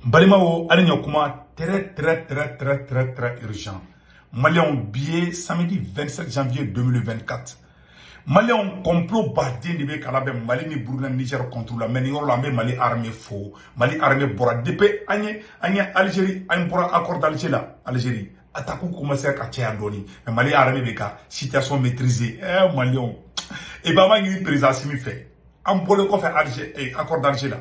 Balimao, Alignokuma, très urgent. Maliens billet samedi 27 janvier 2024. Maliens complot bardé de Bekalabe, Mali ni Burkina Niger contre la Menior Mali armée faux, Mali armée bora DP, Agne, Algérie, Agne pour accord d'Algérie, Algérie. Attaque commencer à cacher à Doni, mais Mali armée Beka, situation maîtrisée, Maliens. Et Bama y président Simi fait. En pour le faire Algérie, accord d'Algérie.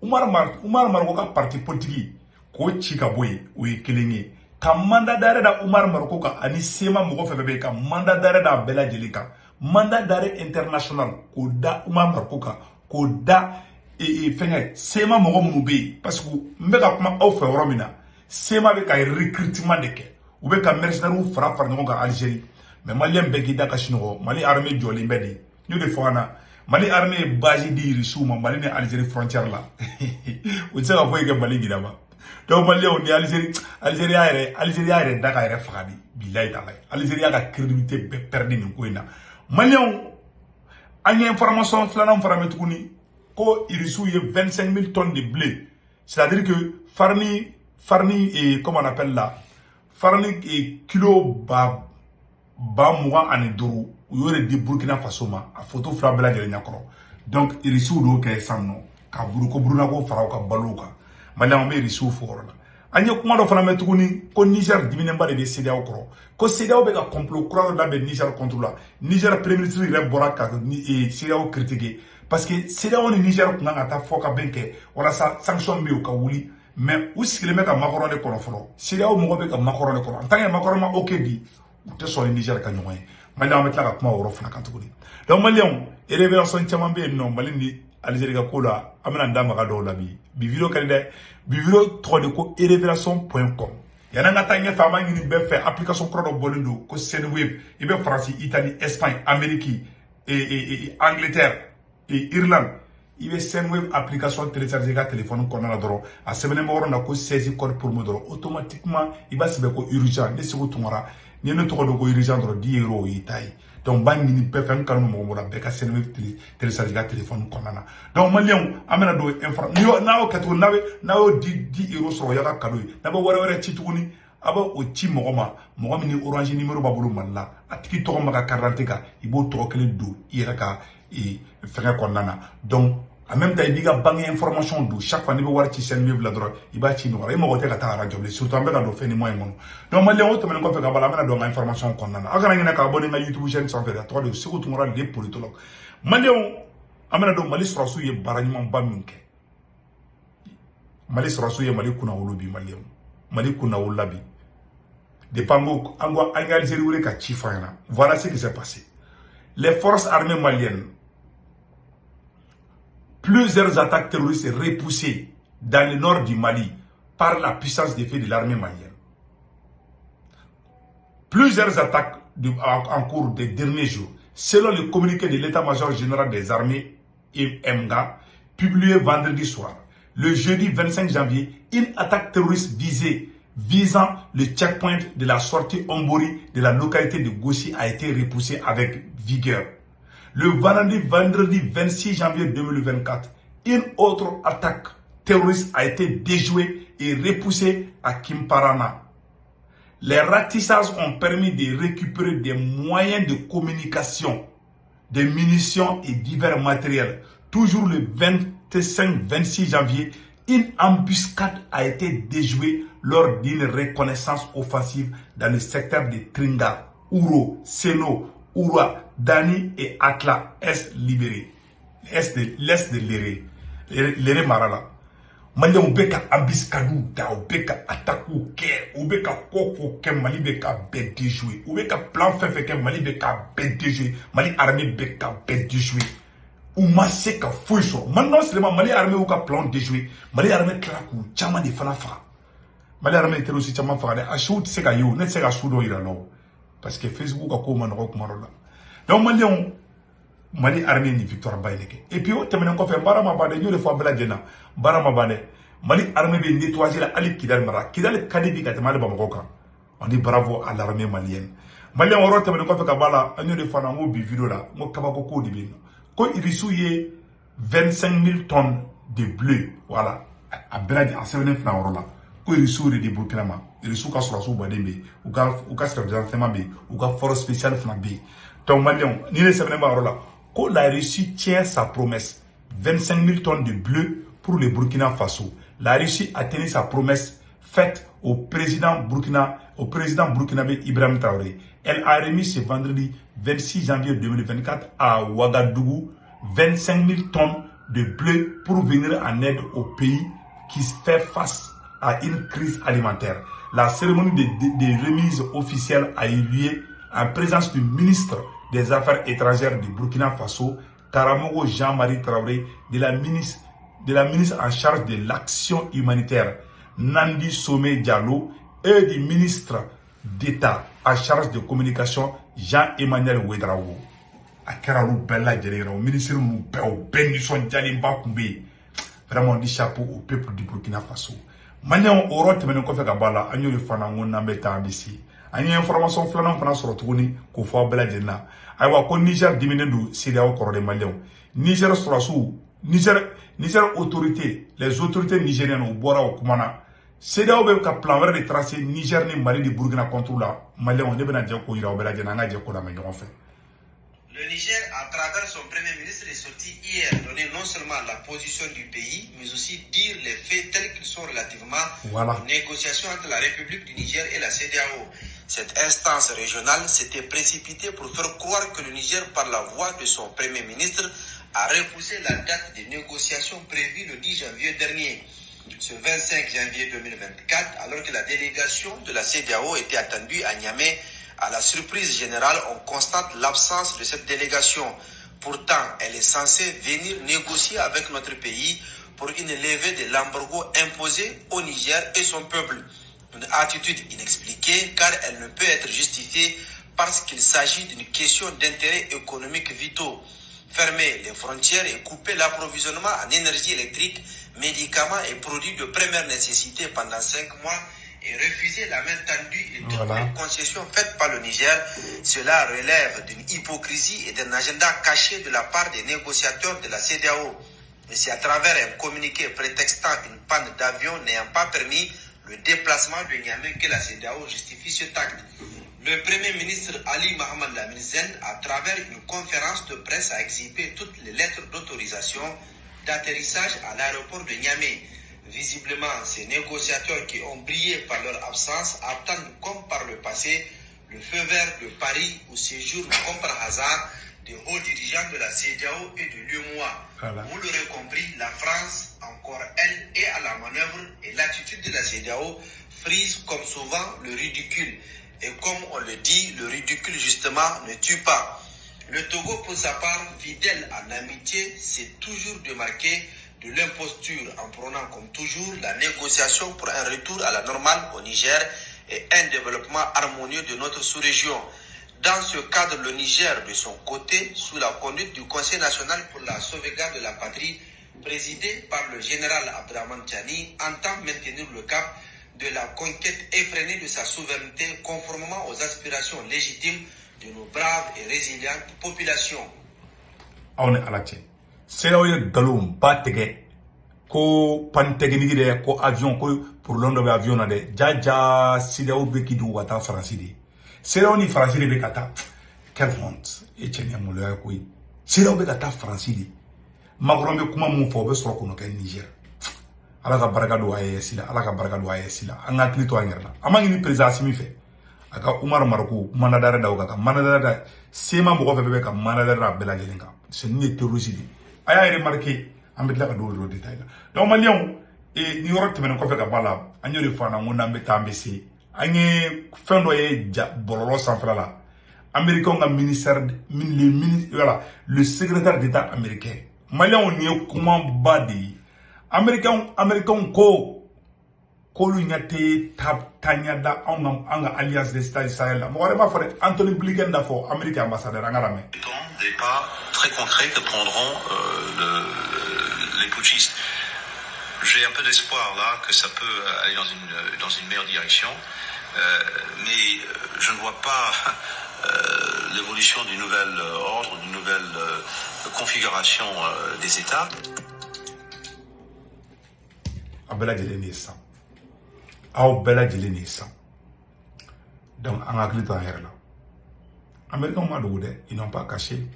Umar Maroka parti politique ko chika boy o yekelenye ka mandat d'arrêt da Umar Maroka ani sema mogo febebe ka mandat d'arrêt da bela jelika mandat d'arrêt international ko da Umar Maroka ko da fenga sema mogo munube parce que mbeka kuma aw fe romina sema be ka recrutement de ke ou be ka mercenaire fara ngon ka Algérie mais malien beki da ka shino Mali armée joli mbedi ñu de fona Mali armée base di Souma Mali ni Algérie frontière là. Vous savez quoi que Mali gidaba. Donc Mali on dit Algérie a Dakar fagadi billahi taala. Algérie a crédibilité perdue ni ko ina. Mali on a une information flanam farametukuni ko irisu ye 25 000 tonnes de blé. C'est-à-dire que farni et comment on appelle là farni et kilo ba mouan ani duru u yore di Burkina Faso ma a photo fla bela jere nyakoro donc irisu do ke sanno ka Burkina ko faraw ka baluka mala me irisu foro la anye kuma do fana metuguni ko Niger dimine mbale be CEDEAO koro ko CEDEAO be ka complot kura da be Niger contre la Niger premier ministre re bora ka ni CEDEAO critiquer parce que CEDEAO ni Niger ko nga ta foka benke wala sa sanction be ka wuli mais où ce qu'il met ka makoro de koro foro CEDEAO mo be ka makoro de koro en tant que makoro ma okedi te so Niger ka nyoy Mali on met la kuma woro fana kan tuguni donc Maliens et révélation chama be non Mali ni Algérie ka kola amana ndama ka do la bi video kalide bi video trop de ko révélation.com yana ngata nya fama ngi be fait application crodo bolindo ko Senweb ibe France Italie Espagne Amérique et Angleterre et Irlande ibe Senweb application télécharger ka téléphone ko na doro a sebene mo na ko 16 code pour mo doro automatiquement iba sebe ko urgent de sego tumara ni ne toko do ko urgent doro 10 € itai donc bangi ni pe fam kanu mo la be ka Senweb télécharger ka téléphone ko na donc Maliens amena do information na o katu na o 10 € so ya ka kadu na ba wara tituguni aba o ti mogoma ni orange numéro babulu malla atiki to ma ka carte ka ibo to kele do ira ka e fere ko nana donc en même temps il y a banque information do chaque fois ni be war ci Senweb la droit iba ci no ay mo te ka ta radio surtout ambe ka do feni moy mon donc Maliens o to men ko fe ka bala amena do information ko nana agana ngina ka abonné na YouTube chaîne sans faire to de surtout moral des politologues Maliens amena do Mali surasu ye baranyman ba minke Mali surasu ye Mali kuna wolobi Maliens Mali kuna wolabi de pango ango Algérie wure ka ci fana voilà ce qui s'est passé les forces armées maliennes plusieurs attaques terroristes repoussées dans le nord du Mali par la puissance des faits de l'armée malienne. Plusieurs attaques en cours des derniers jours. Selon le communiqué de l'état-major général des armées, EMGA, publié vendredi soir, le jeudi 25 janvier, une attaque terroriste visant le checkpoint de la sortie Ombori de la localité de Gossi a été repoussée avec vigueur. Le vendredi 26 janvier 2024, une autre attaque terroriste a été déjouée et repoussée à Kimparana. Les ratissages ont permis de récupérer des moyens de communication, des munitions et divers matériels. Toujours le 25-26 janvier, une embuscade a été déjouée lors d'une reconnaissance offensive dans le secteur de Tringa, Ouro, Seno, Oura, Dani et Atla, est libéré. L'est de Léré. Léré Marala. Maliens ou beka ambiscadou da ou beka attaquou ke ou beka koko ke Mali beka be déjoué ou beka plan fait ke Mali beka be déjoué Mali armée beka be déjoué ou massé ka fouiso maintenant seulement Mali armée ou ka plan déjoué Mali armée klaku chama de fanafa Mali armée était aussi chama fa de achou se ka yo ne se ka soudo ira no parce que Facebook a ko man ko marola donc Mali armée ni victoire baileke et puis o temene ko fe barama bade ñu fois bela dena barama bade Mali armée be nettoyer la ali Kidal mara Kidal kadibi ka temale bamako kan on dit bravo à l'armée malienne Maliens oro temene ko fe ka bala ñu fois na mo bi vidéo la mo kabako ko di bin ko irisu ye 25 000 tonnes de blé voilà a bɛɛ a sɛbɛnnen filɛ yɔrɔ la ko irisiw de di Burkina ma irisiw ka sɔrɔsiw baden bɛ yen u ka service renseignement bɛ yen u ka force spéciale fana bɛ yen donc maliyɛnw ni ne sɛbɛnnen b'a yɔrɔ la ko la Russie tient sa promesse 25 000 tonnes de bleu pour le Burkina Faso. La Russie a tenu sa promesse faite au président burkinabé Ibrahim Traoré. Elle a remis ce vendredi 26 janvier 2024 à Ouagadougou 25 000 tonnes de blé pour venir en aide au pays qui fait face à une crise alimentaire. La cérémonie de remise officielle a eu lieu en présence du ministre des Affaires étrangères du Burkina Faso, Karamogo Jean-Marie Traoré, de la ministre en charge de l'action humanitaire, Nandi Somé Diallo, et du ministre d'État en charge de communication, Jean-Emmanuel Ouedraogo. A kɛra olu bɛɛ lajɛlen o ministre ninnu bɛɛ o bɛɛ nisɔndiyalenba tun bɛ yen. Vraiment on dit chapeau au peuple du Burkina Faso. Maliyɛnw o yɔrɔ tɛmɛnen kɔfɛ ka bɔ a la an y'o de fana n ko n'an bɛ taa an bɛ se. An ye information filanan fana sɔrɔ tuguni k'o fɔ aw bɛɛ lajɛlen na. Ayiwa ko Niger diminen don CEDEAO kɔrɔ de maliyɛnw. Niger sɔrɔsiw Niger autorité, les autorités nigériennes au bɔra o kuma na. CEDEAO bɛ ka plan wɛrɛ de tracer Niger ni Mali ni Burkina contre la maliyɛnw ne bɛna jɛ k'o yira aw bɛɛ lajɛlen na an ka jɛ k'o lamɛn ɲɔgɔn fɛ. Le Niger, à travers son Premier ministre, est sorti hier donner non seulement la position du pays, mais aussi dire les faits tels qu'ils sont relativement aux négociations entre la République du Niger et la CEDEAO. Cette instance régionale s'était précipitée pour faire croire que le Niger, par la voix de son Premier ministre, a repoussé la date des négociations prévue le 10 janvier dernier. Ce 25 janvier 2024, alors que la délégation de la CEDEAO était attendue à Niamey, à la surprise générale, on constate l'absence de cette délégation. Pourtant, elle est censée venir négocier avec notre pays pour une levée de l'embargo imposé au Niger et son peuple. Une attitude inexpliquée car elle ne peut être justifiée parce qu'il s'agit d'une question d'intérêt économique vitaux. Fermer les frontières et couper l'approvisionnement en énergie électrique, médicaments et produits de première nécessité pendant 5 mois et refuser la main tendue et toutes les concessions faites par le Niger, cela relève d'une hypocrisie et d'un agenda caché de la part des négociateurs de la CEDEAO. Et c'est à travers un communiqué prétextant une panne d'avion n'ayant pas permis le déplacement de Niamey que la CEDEAO justifie cet acte. Le Premier ministre Ali Mohamed Lamine Zen, à travers une conférence de presse, a exhibé toutes les lettres d'autorisation d'atterrissage à l'aéroport de Niamey. Visiblement, ces négociateurs qui ont brillé par leur absence attendent, comme par le passé, le feu vert de Paris où séjournent comme par hasard des hauts dirigeants de la CEDEAO et de l'UEMOA. Voilà. Vous l'aurez compris, la France, encore elle, est à la manœuvre et l'attitude de la CEDEAO frise comme souvent le ridicule. Et comme on le dit, le ridicule justement ne tue pas. Le Togo, pour sa part, fidèle en amitié, s'est toujours démarqué de l'imposture en prônant comme toujours la négociation pour un retour à la normale au Niger et un développement harmonieux de notre sous-région. Dans ce cadre, le Niger, de son côté, sous la conduite du Conseil national pour la sauvegarde de la patrie, présidé par le général Abdraman Tchani, entend maintenir le cap de la conquête effrénée de sa souveraineté conformément aux aspirations légitimes de nos braves et résilientes populations. CEDEAO ye galon ba tigɛ ko panne technique de ko avion ko problème dɔ bɛ avion na dɛ jaja CEDEAO bɛ k'i dogo ka taa Faransi de CEDEAO ni Faransi de bɛ ka taa quelle honte e cɛ ni maloya koyi CEDEAO bɛ ka taa Faransi de Macron bɛ kuma mun fɔ o bɛ sɔrɔ k'o kɛ Niger Ala ka barika don AES la Ala ka barika don AES la an ka hakili to an yɛrɛ la an ma ɲini président Assimi fɛ a ka Umar Mariko mandatare da o ka mandatare da sema mɔgɔ fɛ bɛ ka mandatare da bɛɛ lajɛlen kan c'est ni terroriste de a y'a remarqué an bɛ tila ka don o détail la donc maliyɛnw ni yɔrɔ tɛmɛnen kɔfɛ ka bɔ a la an y'o de fɔ an na n ko n'an bɛ taa an bɛ se an ye fɛn dɔ ye bɔlɔlɔ sanfɛla la américain ka ministère le secrétaire d'état américain maliyɛnw nin ye kumaba de ye américain ko k'olu ɲɛ tɛ taaɲɛ da an ka alliance des États du Sahel la mɔgɔ wɛrɛ b'a fɔ dɛ Anthony Blinken da fɔ Amérique ambassadeur an ka lamɛn. Des pas très concrets que prendront les putschistes. J'ai un peu d'espoir là que ça peut aller dans une meilleure direction, mais je ne vois pas l'évolution du nouvel ordre, d'une nouvelle configuration des États. bela jelen ni san aw bela jelen ni san donc an hakili to an yɛrɛ la américains ma dogo dɛ ils n'ont pas caché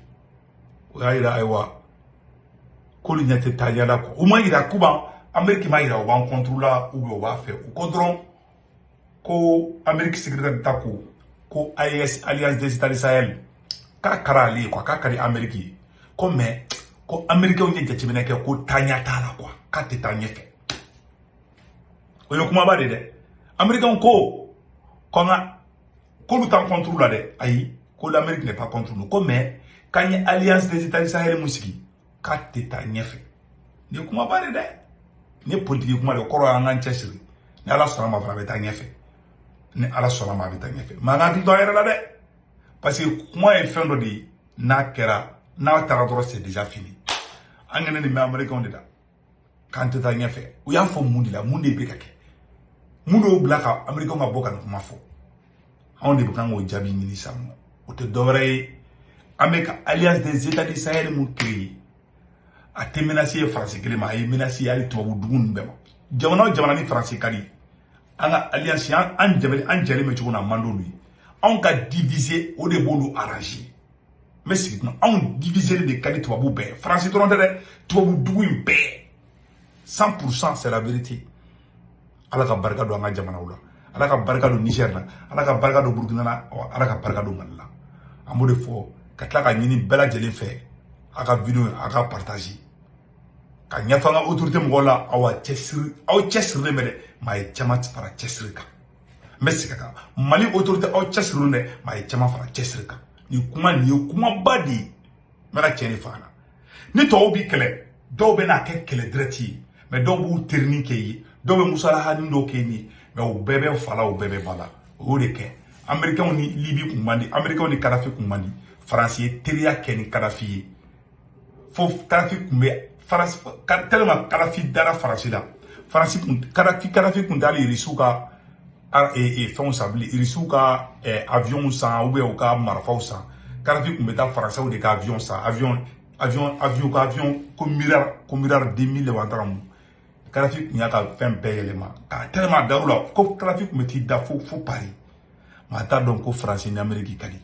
o y'a yira ayiwa k'olu ɲɛ tɛ taa ɲɛla quoi u ma yira kuban Amérique ma yira o b'an contre la ou bien o b'a fɛ u ko dɔrɔn ko Amérique secrétaire d'État ko AES Alliance des États du Sahel k'a kɛra ale ye quoi k'a ka di Amérique ye ko mais ko américains ye jateminɛ kɛ ko taa ɲɛ t'a la quoi k'a tɛ taa ɲɛfɛ o ye kumaba de dɛ américains ko an ka k'olu t'an contre la dɛ ayi ko l'Amérique n'est pas contre nous ko mais k'an ye Alliance des États du Sahel mun sigi k'a tɛ taa ɲɛfɛ ni ye kumaba de dɛ ni politique kuma de kɔrɔ an k'an cɛsiri ni Ala sɔnna ma fana a bɛ taa ɲɛfɛ ni Ala sɔnna ma a bɛ taa ɲɛfɛ mais an ka hakili to an yɛrɛ la dɛ parce que kuma ye fɛn dɔ de ye n'a kɛra n'a taara dɔrɔn c'est déjà fini an kana nin mɛn américains de la k'an tɛ taa ɲɛfɛ u y'a fɔ mun de la mun de bɛ ka kɛ mun de y'o bila ka américains ka bɔ ka nin kuma fɔ anw de bɛ kan k'o jaabi ɲini sisan nɔ o tɛ dɔwɛrɛ ye an bɛ ka Alliance des États du Sahel mun créé a tɛ menace ye Faransi kelen ma a ye menace ye hali tubabu dugu ninnu bɛɛ ma jamana o jamana ni Faransi ka di an ka alliance an jɛlen bɛ cogo min na a man d'olu ye anw ka diviser o de b'olu arranger n bɛ sigi tuma anw diviser de ka di tubabu bɛɛ Faransi dɔrɔn tɛ dɛ tubabu dugu in bɛɛ 100% c'est la vérité Ala ka barika don an ka jamanaw la Ala ka barika don Niger la Ala ka barika don Burkina la Ala ka barika don Mali la an b'o de fɔ ka tila ka ɲini bɛɛ lajɛlen fɛ a ka vidéo a ka partager ka ɲɛfɔ an ka autorité mɔgɔw la aw cɛsirilen bɛ dɛ maa ye caman fara cɛsiri kan n bɛ segin kan Mali autorité aw cɛsirilen dɛ maa ye caman fara cɛsiri kan nin ye kumaba de ye n bɛna tiɲɛ de fɔ an na ni tɔw bi kɛlɛ dɔw bɛ n'a kɛ kɛlɛ direct ye mais dɔw b'u terinin kɛ ye dɔw bɛ musalahani dɔw kɛ ye mais u bɛɛ bɛ fa la u bɛɛ bɛ ba la o y'o de kɛ américains ni Libi kun man di américains ni Kadhafi kun man di Faransi ye teriya kɛ ni Kadhafi ye fo Kadhafi kun bɛ tellement Kadhafi dara Faransi la Kadhafi kun t'ale Irisiw ka fɛnw san bilen Irisiw ka avions san ou bien u ka marifaw san Kadhafi kun bɛ taa Faransɛw de ka avion san avion ko Mirage 2000 wa taara mun Kadhafi kun y'a ka fɛn bɛɛ yɛlɛma ka tellement dar'u la ko Kadhafi kun bɛ t'i da fo Paris maa t'a dɔn ko Faransi ni Amérique ka di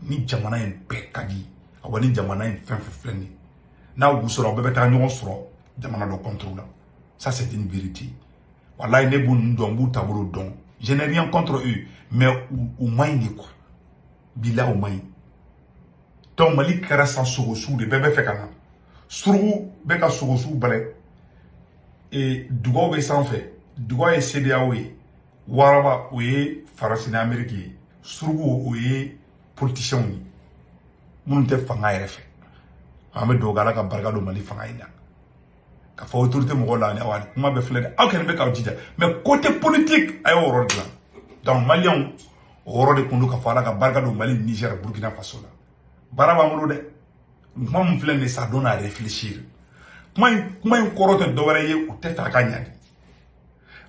ni jamana in bɛɛ ka di wa ni jamana in fɛn fɛn filɛ nin ye n'a y'u sɔrɔ aw bɛɛ bɛ taa ɲɔgɔn sɔrɔ jamana dɔ contre la ça c'est une vérité wallahi ne b'u ninnu dɔn n b'u taabolo dɔn je n'ai rien contre eux mais u man ɲi de quoi bilahi u man ɲi donc Mali kɛra san sogosuw de bɛɛ bɛ fɛ ka na surugu bɛ ka sogosuw balɛ dugaw bɛ sanfɛ dugaw ye CEDEAO ye waraba o ye Faransi ni Amérique ye surugu o ye politiciens ye minnu tɛ fanga yɛrɛ fɛ an bɛ dugawu kɛ Ala ka barika don Mali fanga in na ka fɔ autorité mɔgɔw la ni aw kuma bɛ filɛ dɛ aw kɛlen bɛ k'aw jija mais côté politique a y'o yɔrɔ dilan donc maliyɛnw o yɔrɔ de kun don ka fɔ Ala ka barika don Mali Niger Burkina Faso la baara b'an bolo dɛ kuma min filɛ nin ye ça donne à réfléchir kuma in kɔrɔ tɛ dɔwɛrɛ ye u tɛ fɛ a ka ɲa de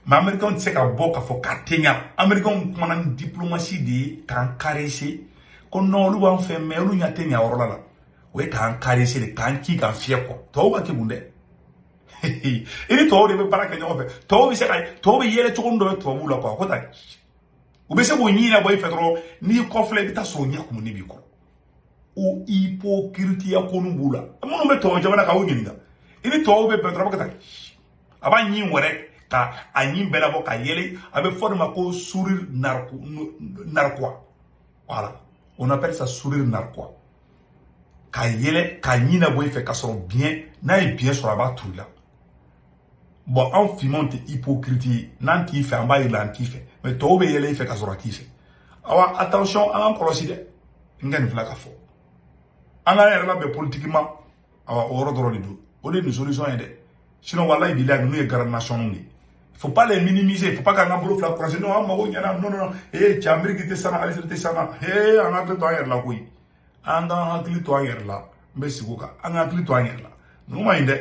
mais américains tɛ se ka bɔ k'a fɔ k'a tɛ ɲa américains kumana ni diplomatie de ye k'an caresser ko non olu b'an fɛ mais olu ɲa tɛ ɲa yɔrɔ la o ye k'an caresser de k'an ci k'an fiyɛ quoi tɔw ka kɛ mun dɛ i ni tɔw de bɛ baara kɛ ɲɔgɔn fɛ tɔw bɛ yɛlɛ cogo min dɔ bɛ tubabuw la quoi ko ta u bɛ se k'o ɲi labɔ i fɛ dɔrɔn n'i kɔfilɛ i bɛ taa sɔrɔ ɲɛ kumuni b'i kɔrɔ o hypocrite ko nu b'u la minnu bɛ tɔw jamana kan o ɲininka i ni tɔw bɛ bɛn dɔrɔn ka taa a b'a ɲi wɛrɛ ka a ɲi bɛɛ labɔ ka yɛlɛ a bɛ fɔ de ma ko sourire narquois voilà on appelle ça sourire narquois ka yɛlɛ ka ɲi labɔ i fɛ ka sɔrɔ bien n'a ye bien sɔrɔ a b'a tu i la bon anw finmanw tɛ hypocrite ye n'an t'i fɛ an b'a yirila an t'i fɛ mais tɔw bɛ yɛlɛ i fɛ ka sɔrɔ a t'i fɛ awa attention an k'an kɔlɔsi dɛ n ka nin filɛ ka fɔ an k'an yɛrɛ labɛn politiquement awa o yɔrɔ dɔrɔn de don o de ye nin solution ye dɛ sinon wallahi bilahi ninnu ye garde nationaux de il faut pas les minimiser il faut pas k'an ka bolo fila kɔlɔsi non an mago ɲɛna non cɛ Ameriki tɛ sanna Alizeri tɛ sanna an hakili to an yɛrɛ la koyi an k'an hakili to an yɛrɛ la n bɛ sigi o kan an k'an hakili to an yɛrɛ la ninnu ma ɲi dɛ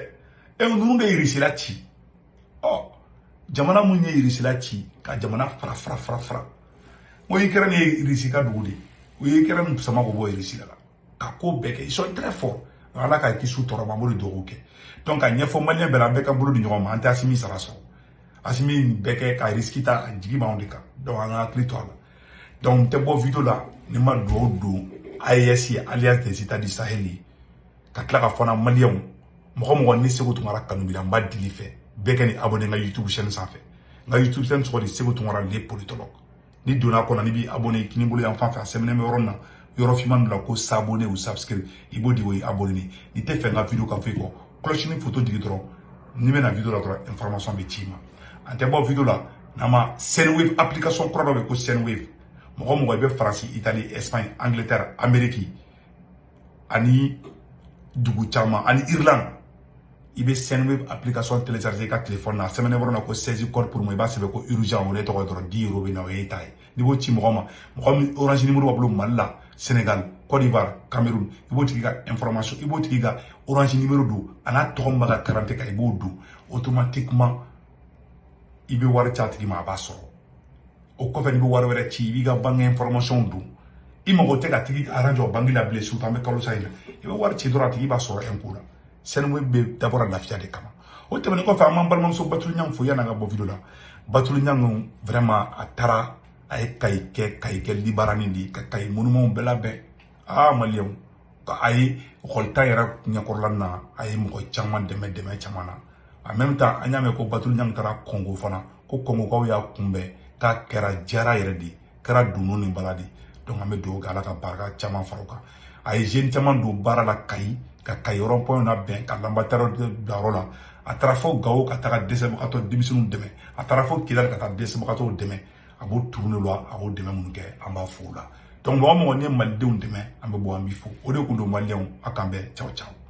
ninnu de ye irisila ci jamana mun ye irisila ci ka jamana fara o yi kɛra nin ye irisi ka dugu de o yi kɛra nin sama ko bɔ irisila la ka ko bɛɛ kɛ ils sont très forts Ala ka kisi tɔɔrɔ ma bolo dugawu kɛ donc ka ɲɛfɔ maliyɛn bɛɛ la an bɛɛ ka bolo di ɲɔgɔn ma an tɛ Asimi sara sɔrɔ asimi beke ka riskita jigi ba ondika donc on a clé toi donc te bo vidéo là ni ma do AES alliance des états du Sahel ka tla ka fona malien mo ni sego tungara kanu bila mba dili fe beke ni abonné nga YouTube chaîne sans fait nga YouTube chaîne so di sego tungara les politologues ni donna ko na ni bi abonné kini bolo en fa semene me ronna yoro fi man la ko s'abonner ou subscribe ibo di way abonné ni te fe nga vidéo ka fe ko cloche ni photo digi dron ni me na vidéo la dron information be tima ante bo vidéo la nama Senwave application crodo be ko Senwave mo be France Italie Espagne Angleterre Amérique ani dugu chama ani Irlande ibe Senwave application télécharger ka téléphone na semaine borona ko 16 code pour moi ba sebe ko urgent on est to dron 10 € be na way tay ni bo ci mo orange numéro bablo malla Sénégal Côte d'Ivoire Cameroun ibo tiga information ibo tiga orange numéro do ana to mbaga 40 ka ibo do automatiquement ibe war chat ki ma ba so o ko fe ni war wara ci ibi ga bang information do imo go tega tigi arrange bangi la blessure tambe kalo sayna ibe war ci droit iba so en kula Senwave be d'abord la fiade kama o te bani ko fa man balmam so batul nyang fo yana ga bo video la batul nyang vraiment atara ay kay libarani di kay monument bela be malien ka ay xolta yara nyakorlanna ay mo chaman deme chamana en même temps anyame ko batul nyang tara Congo fana ko Congo ko ya kumbe ka kera jara yere di kera dunu ni baladi donc ame do gala ka barka chaman faruka ay jeune chaman do barala kay rond-point na ben ka lambataro darola atrafo gawo ka taka desebo ka to dimisunu deme atrafo kidal ka ta desebo ka to deme abo tourner loi abo deme mun ke amba fula donc mo ne maldeun deme ambe bo ambi fo o de ko do malien akambe ciao ciao